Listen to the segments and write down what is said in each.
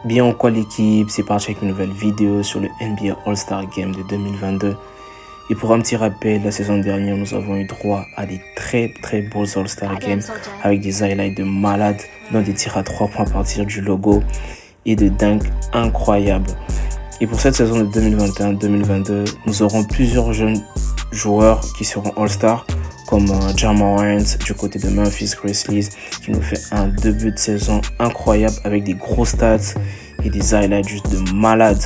Bien quoi l'équipe, c'est parti avec une nouvelle vidéo sur le NBA All-Star Game de 2022. Et pour un petit rappel, la saison dernière, nous avons eu droit à des très beaux All-Star Games avec des highlights de malades, dont des tirs à 3 points à partir du logo et de dingues incroyables. Et pour cette saison de 2021-2022, nous aurons plusieurs jeunes joueurs qui seront All-Star, comme Ja Morant du côté de Memphis Grizzlies, qui nous fait un début de saison incroyable avec des gros stats et des highlights juste de malades.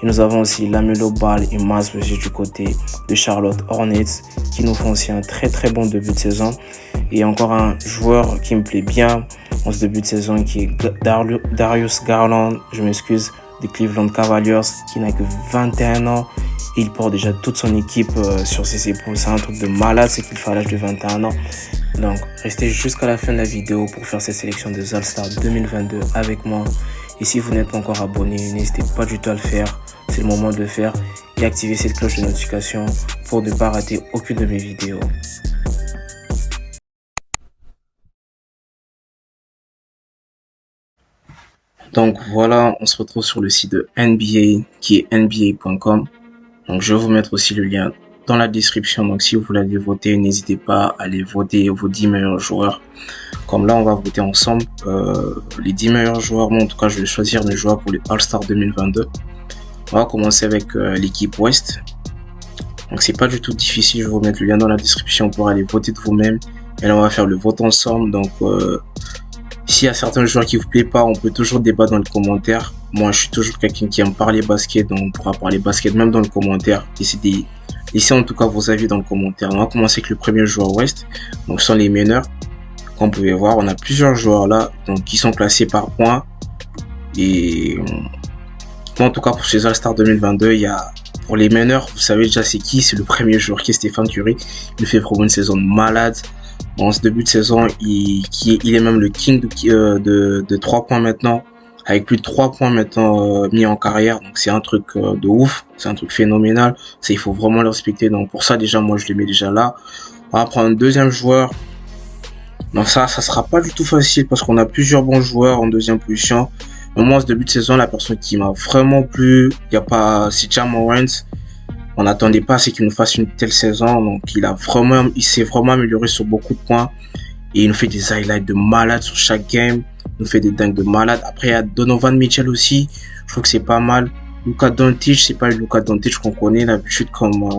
Et nous avons aussi LaMelo Ball et Miles Bridges du côté de Charlotte Hornets, qui nous font aussi un très bon début de saison. Et encore un joueur qui me plaît bien en ce début de saison, qui est Darius Garland, des Cleveland Cavaliers, qui n'a que 21 ans. Et il porte déjà toute son équipe sur ses épaules. C'est un truc de malade, c'est qu'il fait à l'âge de 21 ans. Donc, restez jusqu'à la fin de la vidéo pour faire cette sélection des All-Stars 2022 avec moi. Et si vous n'êtes pas encore abonné, n'hésitez pas du tout à le faire. C'est le moment de le faire. Et activez cette cloche de notification pour ne pas rater aucune de mes vidéos. Donc voilà, on se retrouve sur le site de NBA qui est nba.com. Donc je vais vous mettre aussi le lien dans la description. Donc si vous voulez aller voter, n'hésitez pas à aller voter vos 10 meilleurs joueurs. Comme là, on va voter ensemble les 10 meilleurs joueurs. Moi, en tout cas, je vais choisir mes joueurs pour les All-Star 2022. On va commencer avec l'équipe Ouest. Donc c'est pas du tout difficile. Je vais vous mettre le lien dans la description pour aller voter de vous-même. Et là, on va faire le vote ensemble. Donc s'il y a certains joueurs qui vous plaisent pas, on peut toujours débattre dans les commentaires. Moi, je suis toujours quelqu'un qui aime parler basket, donc on pourra parler basket même dans les commentaires. Laissez en tout cas vos avis dans le commentaire. On va commencer avec le premier joueur Ouest. Donc, ce sont les meneurs. Comme vous pouvez voir, on a plusieurs joueurs là, donc qui sont classés par points. Et moi, en tout cas, pour ces All-Star 2022, il y a pour les meneurs, vous savez déjà c'est qui. C'est le premier joueur qui est Stephen Curry. Il fait vraiment une saison de malade. En ce début de saison, il est même le king de 3 points maintenant, avec plus de 3 points maintenant mis en carrière. Donc c'est un truc de ouf, c'est un truc phénoménal. Ça, il faut vraiment le respecter. Donc pour ça, déjà, moi, je le mets déjà là. On va prendre un deuxième joueur. Donc ça sera pas du tout facile parce qu'on a plusieurs bons joueurs en deuxième position. Mais moi, en ce début de saison, la personne qui m'a vraiment plu, c'est Ja Morant. On n'attendait pas à ce qu'il nous fasse une telle saison, donc il s'est vraiment amélioré sur beaucoup de points et il nous fait des highlights de malade sur chaque game, il nous fait des dingues de malade. Après il y a Donovan Mitchell aussi, je trouve que c'est pas mal. Luka Doncic, c'est pas le Luka Doncic qu'on connaît d'habitude comme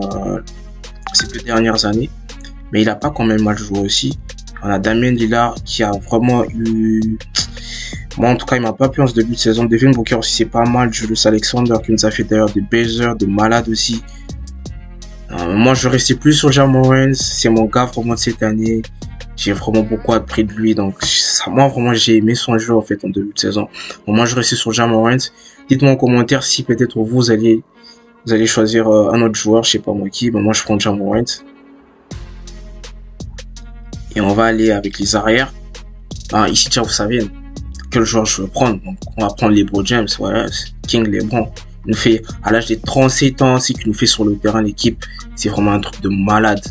ces 2 dernières années, mais il a pas quand même mal joué aussi. On a Damian Lillard qui a vraiment eu, moi en tout cas il m'a pas plu en ce début de saison. Devin Booker aussi c'est pas mal. Julius Alexander qui nous a fait d'ailleurs des baisers, de malades aussi. Moi je restais plus sur Ja Morant, c'est mon gars vraiment de cette année. J'ai vraiment beaucoup appris de lui, donc moi vraiment j'ai aimé son jeu en fait en début de saison. Bon, moi je restais sur Ja Morant. Dites-moi en commentaire si peut-être vous allez choisir un autre joueur, je sais pas moi qui. Moi je prends Ja Morant. Et on va aller avec les arrières. Ici déjà vous savez quel joueur je veux prendre. Donc on va prendre LeBron James, voilà, King LeBron. Il nous fait à l'âge de 37 ans, c'est qu'il nous fait sur le terrain l'équipe, c'est vraiment un truc de malade.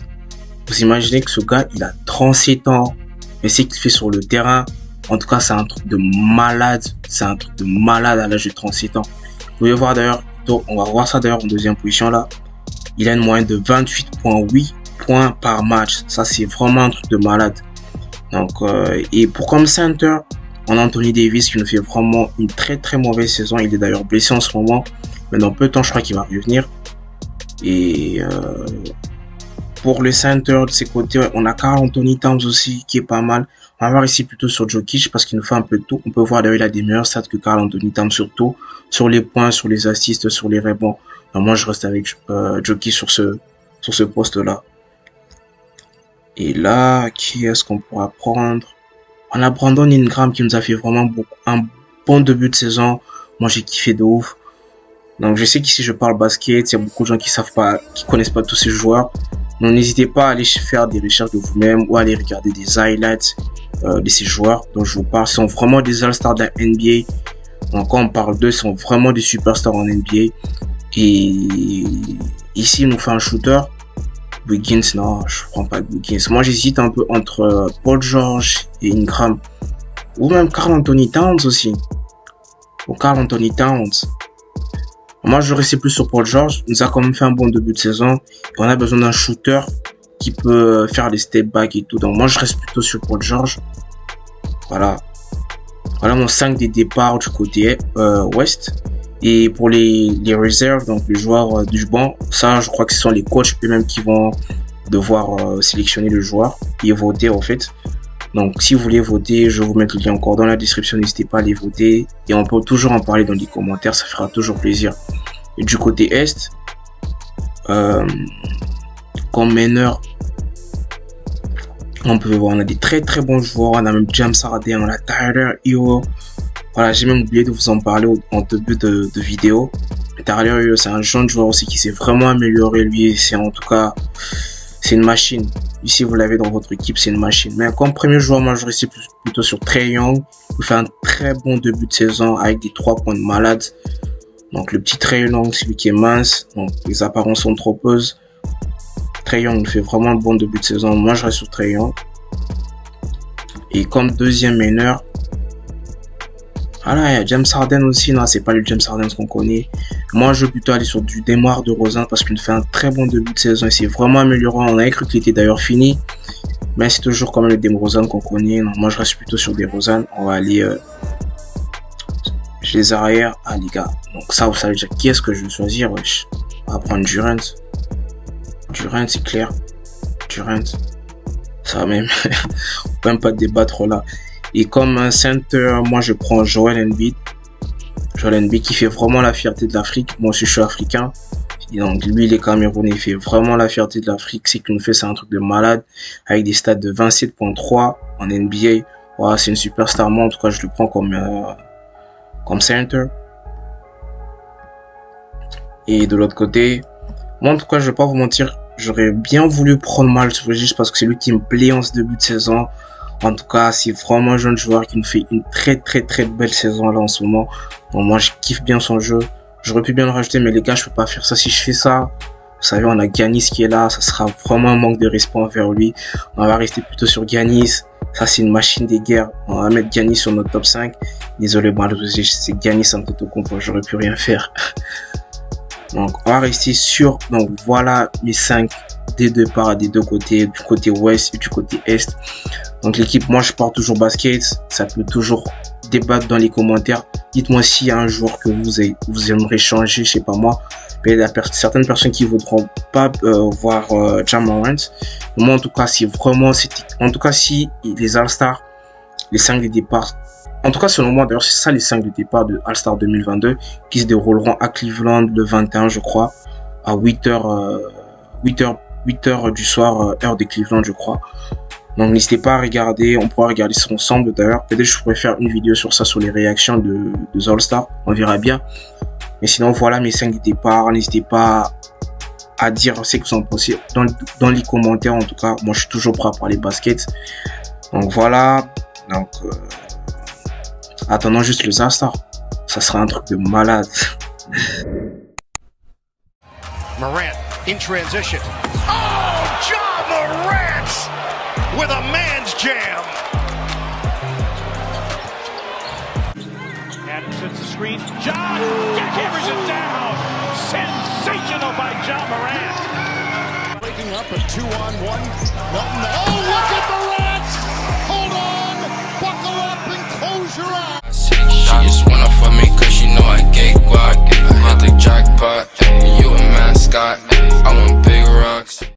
Vous imaginez que ce gars, il a 37 ans, mais c'est qu'il fait sur le terrain, en tout cas c'est un truc de malade, à l'âge de 37 ans. Vous pouvez voir d'ailleurs, on va voir ça d'ailleurs en deuxième position là, il a une moyenne de 28,8 points par match, ça c'est vraiment un truc de malade. Donc et pour comme center, on a Anthony Davis qui nous fait vraiment une très mauvaise saison. Il est d'ailleurs blessé en ce moment. Mais dans peu de temps, je crois qu'il va revenir. Et pour le center de ses côtés, on a Karl Anthony Towns aussi qui est pas mal. On va voir ici plutôt sur Jokic parce qu'il nous fait un peu de tout. On peut voir d'ailleurs il a des meilleurs stats que Karl Anthony Towns surtout. Sur les points, sur les assists, sur les rebonds. Donc moi je reste avec Jokic sur ce poste-là. Et là, qui est-ce qu'on pourra prendre? On a Brandon Ingram qui nous a fait vraiment un bon début de saison. Moi, j'ai kiffé de ouf. Donc, je sais qu'ici, je parle basket. Il y a beaucoup de gens qui connaissent pas tous ces joueurs. Donc, n'hésitez pas à aller faire des recherches de vous-même ou à aller regarder des highlights de ces joueurs dont je vous parle. Ils sont vraiment des All-Stars de la NBA. Donc, quand on parle d'eux, ils sont vraiment des superstars en NBA. Et ici, il nous fait un shooter. Wiggins, non, je prends pas de Wiggins. Moi, j'hésite un peu entre Paul George et Ingram. Ou même Karl Anthony Towns aussi. Au Karl Anthony Towns. Moi, je restais plus sur Paul George. Il nous a quand même fait un bon début de saison. Et on a besoin d'un shooter qui peut faire des step back et tout. Donc, moi, je reste plutôt sur Paul George. Voilà. Voilà mon 5 des départs du côté ouest. Et pour les réserves, donc les joueurs du banc, ça, je crois que ce sont les coachs eux-mêmes qui vont devoir sélectionner le joueur et voter, en fait. Donc, si vous voulez voter, je vais vous mettre le lien encore dans la description. N'hésitez pas à aller voter. Et on peut toujours en parler dans les commentaires. Ça fera toujours plaisir. Et du côté Est, comme meneur, on peut voir, on a des très très bons joueurs. On a même James Harden, on a Tyler Hero. Voilà, j'ai même oublié de vous en parler en début de vidéo. Tyler Hero, c'est un jeune joueur aussi qui s'est vraiment amélioré. Lui, c'est en tout cas... c'est une machine. Ici, vous l'avez dans votre équipe, c'est une machine. Mais comme premier joueur, moi, je restais plutôt sur Trae Young. Il fait un très bon début de saison avec des 3 points de malade. Donc, le petit Trae Young, c'est lui qui est mince. Donc, les apparences sont trompeuses. Trae Young fait vraiment un bon début de saison. Moi, je reste sur Trae Young. Et comme deuxième meneur, voilà, il y a James Harden aussi. Non, c'est pas le James Harden qu'on connaît. Moi, je vais plutôt aller sur du DeMar DeRozan parce qu'il fait un très bon début de saison. Il s'est vraiment amélioré. On avait cru qu'il était d'ailleurs fini. Mais c'est toujours quand même le DeMar DeRozan qu'on connaît. Non, moi, je reste plutôt sur DeRozan. On va aller chez les arrières. Ah, les gars. Donc ça, vous savez déjà qui est-ce que je vais choisir. Wesh. On va prendre Durant. Durant, c'est clair. Durant. Ça va même. On peut même pas débattre là. Et comme un center, moi je prends Joel Embiid. Joel Embiid qui fait vraiment la fierté de l'Afrique. Moi aussi je suis africain. Et donc lui il est camerounais, il fait vraiment la fierté de l'Afrique. C'est qu'il nous fait, c'est un truc de malade. Avec des stats de 27.3 en NBA. Voilà, c'est une superstar. Moi en tout cas je le prends comme center. Et de l'autre côté, moi en tout cas je vais pas vous mentir. J'aurais bien voulu prendre Miles Bridges parce que c'est lui qui me plaît en ce début de saison. En tout cas, c'est vraiment un jeune joueur qui nous fait une très très très belle saison là en ce moment. Donc moi, je kiffe bien son jeu. J'aurais pu bien le rajouter, mais les gars, je peux pas faire ça. Si je fais ça, vous savez, on a Giannis qui est là. Ça sera vraiment un manque de respect envers lui. On va rester plutôt sur Giannis. Ça, c'est une machine des guerres. On va mettre Giannis sur notre top 5. Désolé, c'est Giannis Antetokounmpo. J'aurais pu rien faire. Donc, on va rester sur... Donc, voilà mes 5 des deux parts des deux côtés, du côté ouest et du côté est. Donc l'équipe, moi je pars toujours basket, ça peut toujours débattre dans les commentaires. Dites-moi s'il y a un joueur que vous aimeriez changer, je sais pas moi. Mais il y a certaines personnes qui voudront pas voir Ja Morant. Moi en tout cas, si vraiment en tout cas si les All-Stars, les 5 des départs, en tout cas selon moi d'ailleurs c'est ça les 5 des départs de All-Star 2022 qui se dérouleront à Cleveland le 21 je crois à 8h du soir heure de Cleveland je crois. Donc n'hésitez pas à regarder, on pourra regarder ça ensemble d'ailleurs. Peut-être que je pourrais faire une vidéo sur ça, sur les réactions de All-Star, on verra bien. Mais sinon voilà mes 5 départs, n'hésitez pas à dire ce que vous en pensez dans les commentaires. En tout cas, moi je suis toujours prêt à parler basket. Donc voilà, donc attendons juste le All-Star, ça sera un truc de malade. Morant in transition. Oh, Ja Morant! With a man's jam. Adams sets the screen. Ja hammers it down. Sensational by Ja Morant. Breaking up a 2-on-1. Oh, look at Morant! Hold on. Buckle up and close your eyes. She just wanna fuck me cause she know I get guac. I hit the jackpot. You a mascot. I want big rocks.